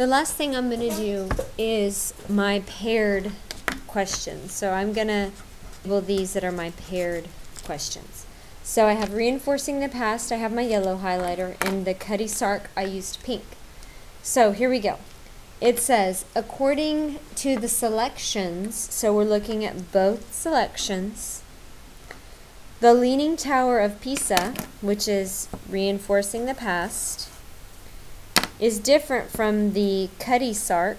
The last thing I'm going to do is my paired questions. So I'm going to label these that are my paired questions. So I have reinforcing the past, I have my yellow highlighter, and the Cutty Sark, I used pink. So here we go. It says, according to the selections, so we're looking at both selections, the Leaning Tower of Pisa, which is reinforcing the past, is different from the Cutty Sark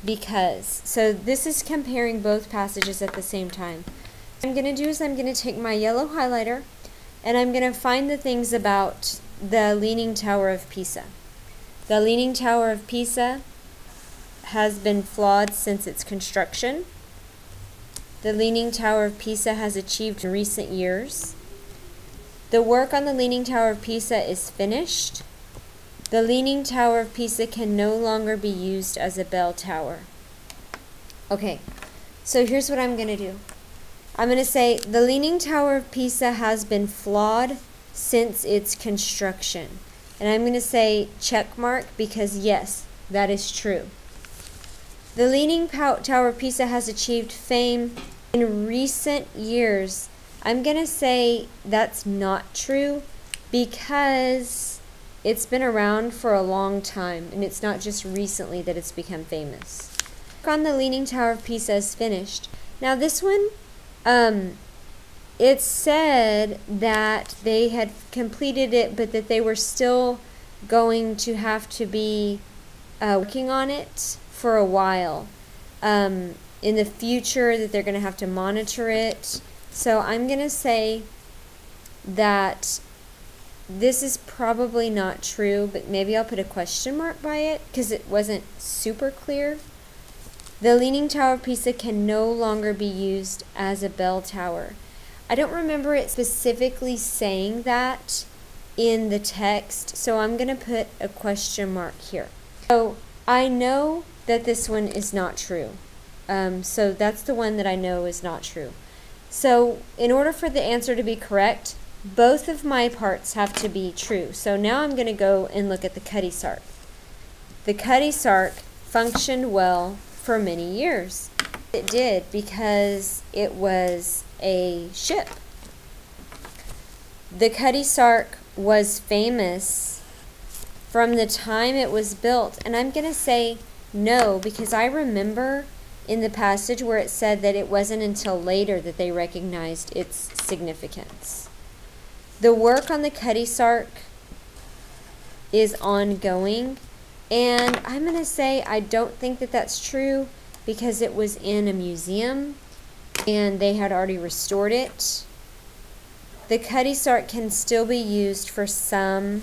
because, so this is comparing both passages at the same time. What I'm going to do is I'm going to take my yellow highlighter and I'm going to find the things about the Leaning Tower of Pisa. The Leaning Tower of Pisa has been flawed since its construction. The Leaning Tower of Pisa has achieved in recent years. The work on the Leaning Tower of Pisa is finished. The Leaning Tower of Pisa can no longer be used as a bell tower. Okay, so here's what I'm going to do. I'm going to say the Leaning Tower of Pisa has been flawed since its construction. And I'm going to say check mark because yes, that is true. The Leaning Tower of Pisa has achieved fame in recent years. I'm going to say that's not true because it's been around for a long time, and it's not just recently that it's become famous. Work on the Leaning Tower of Pisa is finished. Now this one, it said that they had completed it, but that they were still going to have to be working on it for a while. In the future, that they're going to have to monitor it. So I'm going to say that this is probably not true, but maybe I'll put a question mark by it because it wasn't super clear. The Leaning Tower of Pisa can no longer be used as a bell tower. I don't remember it specifically saying that in the text, so I'm going to put a question mark here. So I know that this one is not true. So that's the one that I know is not true. So in order for the answer to be correct, both of my parts have to be true. So now I'm going to go and look at the Cutty Sark. The Cutty Sark functioned well for many years. It did because it was a ship. The Cutty Sark was famous from the time it was built, and I'm going to say no because I remember in the passage where it said that it wasn't until later that they recognized its significance. The work on the Cutty Sark is ongoing, and I'm going to say I don't think that that's true because it was in a museum and they had already restored it. The Cutty Sark can still be used for some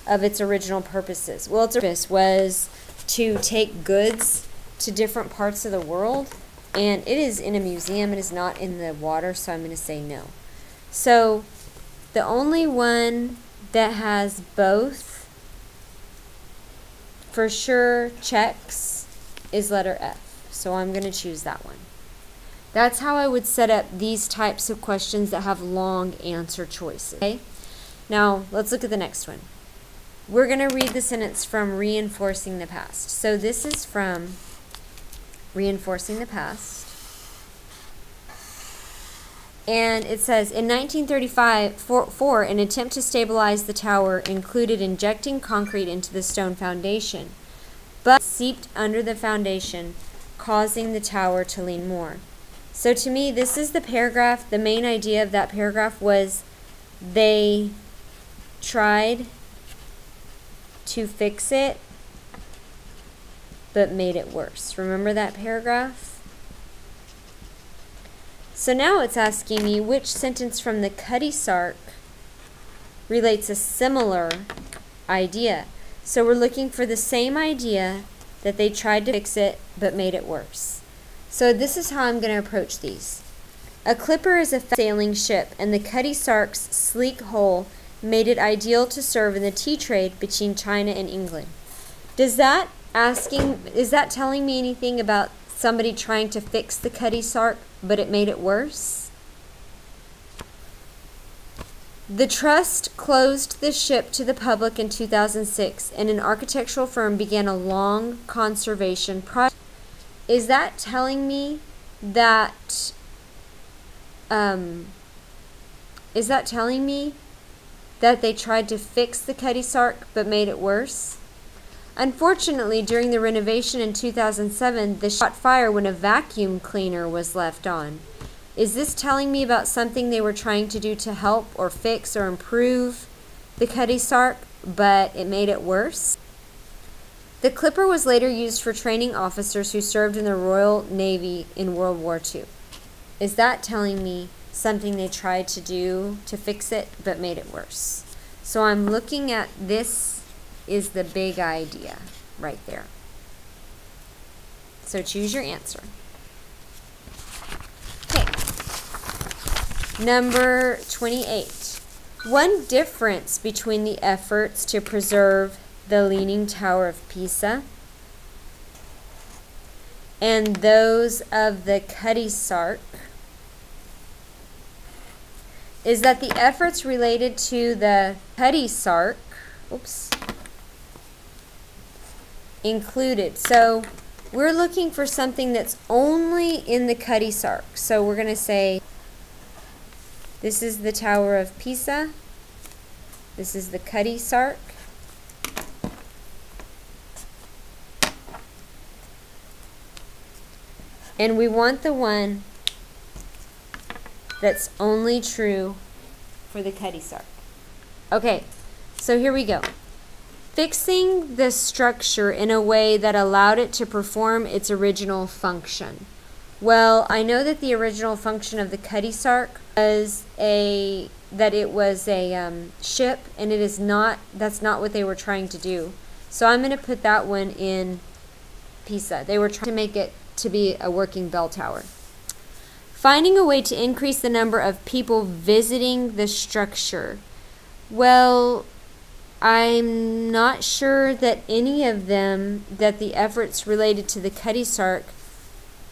of its original purposes. Well, its purpose was to take goods to different parts of the world, and it is in a museum. It is not in the water, so I'm going to say no. So the only one that has both for sure checks is letter F. So I'm going to choose that one. That's how I would set up these types of questions that have long answer choices. Okay? Now let's look at the next one. We're going to read the sentence from Reinforcing the Past. So this is from Reinforcing the Past. And it says, in 1934, an attempt to stabilize the tower included injecting concrete into the stone foundation, but seeped under the foundation, causing the tower to lean more. So to me, this is the paragraph. The main idea of that paragraph was they tried to fix it, but made it worse. Remember that paragraph? So now it's asking me which sentence from the Cutty Sark relates a similar idea. So we're looking for the same idea that they tried to fix it but made it worse. So this is how I'm going to approach these. A clipper is a sailing ship, and the Cutty Sark's sleek hull made it ideal to serve in the tea trade between China and England. Is that telling me anything about somebody trying to fix the Cutty Sark, but it made it worse? The trust closed the ship to the public in 2006, and an architectural firm began a long conservation project. Is that telling me that they tried to fix the Cutty Sark but made it worse? Unfortunately, during the renovation in 2007, the ship caught fire when a vacuum cleaner was left on. Is this telling me about something they were trying to do to help or fix or improve the Cutty Sark, but it made it worse? The Clipper was later used for training officers who served in the Royal Navy in World War II. Is that telling me something they tried to do to fix it but made it worse? So I'm looking at this is the big idea right there. So choose your answer. Okay. Number 28. One difference between the efforts to preserve the Leaning Tower of Pisa and those of the Cutty Sark is that the efforts related to the Cutty Sark included. So we're looking for something that's only in the Cutty Sark. So we're going to say this is the Tower of Pisa. This is the Cutty Sark. And we want the one that's only true for the Cutty Sark. Okay, so here we go. Fixing the structure in a way that allowed it to perform its original function. Well, I know that the original function of the Cutty Sark was that it was a ship, and it is not. That's not what they were trying to do. So I'm going to put that one in Pisa. They were trying to make it to be a working bell tower. Finding a way to increase the number of people visiting the structure. Well, I'm not sure that any of them, that the efforts related to the Cutty Sark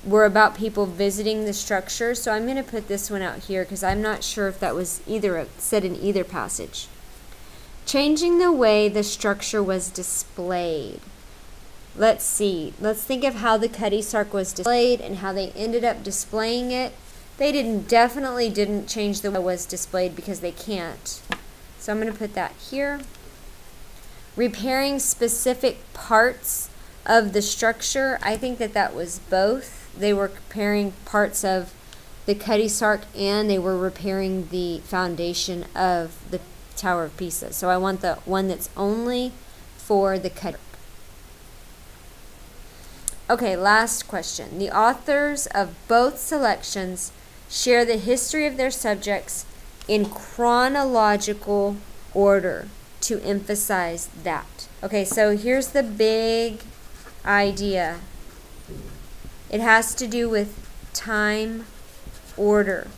were about people visiting the structure. So I'm going to put this one out here because I'm not sure if that was said in either passage. Changing the way the structure was displayed. Let's see. Let's think of how the Cutty Sark was displayed and how they ended up displaying it. They definitely didn't change the way it was displayed because they can't. So I'm going to put that here. Repairing specific parts of the structure. I think that was both. They were repairing parts of the Cutty Sark and they were repairing the foundation of the Tower of Pisa. So I want the one that's only for the Cutty Sark. Okay, last question. The authors of both selections share the history of their subjects in chronological order to emphasize that. Okay, so here's the big idea. It has to do with time order.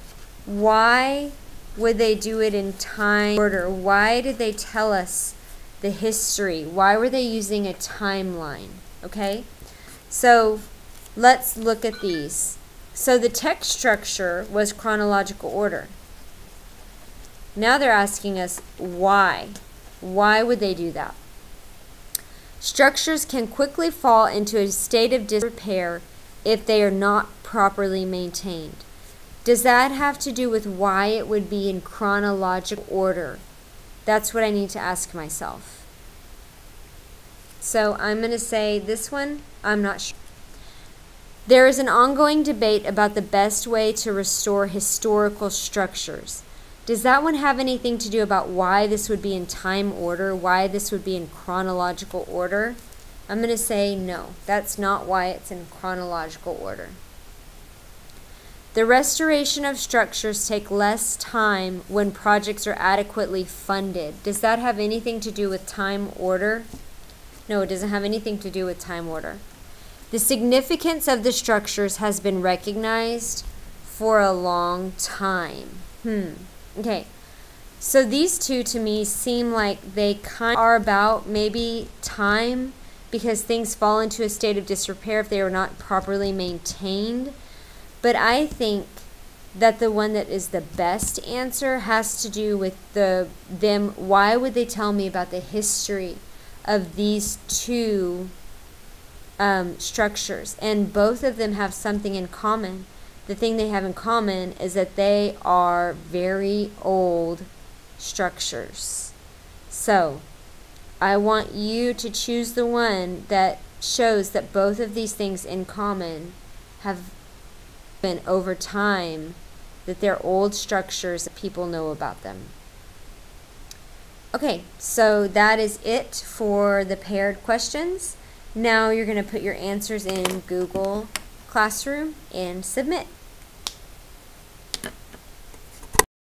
Why would they do it in time order? Why did they tell us the history? Why were they using a timeline? Okay, so let's look at these. So the text structure was chronological order. Now they're asking us why. Why would they do that? Structures can quickly fall into a state of disrepair if they are not properly maintained. Does that have to do with why it would be in chronological order? That's what I need to ask myself. So I'm going to say this one, I'm not sure. There is an ongoing debate about the best way to restore historical structures. Does that one have anything to do about why this would be in time order, why this would be in chronological order? I'm going to say no. That's not why it's in chronological order. The restoration of structures take less time when projects are adequately funded. Does that have anything to do with time order? No, it doesn't have anything to do with time order. The significance of the structures has been recognized for a long time. Okay, so these two to me seem like they kind of are about maybe time because things fall into a state of disrepair if they are not properly maintained. But I think that the one that is the best answer has to do with them. Why would they tell me about the history of these two structures? And both of them have something in common. The thing they have in common is that they are very old structures. So I want you to choose the one that shows that both of these things in common have been over time, that they're old structures that people know about them. Okay, so that is it for the paired questions. Now you're going to put your answers in Google Classroom and submit.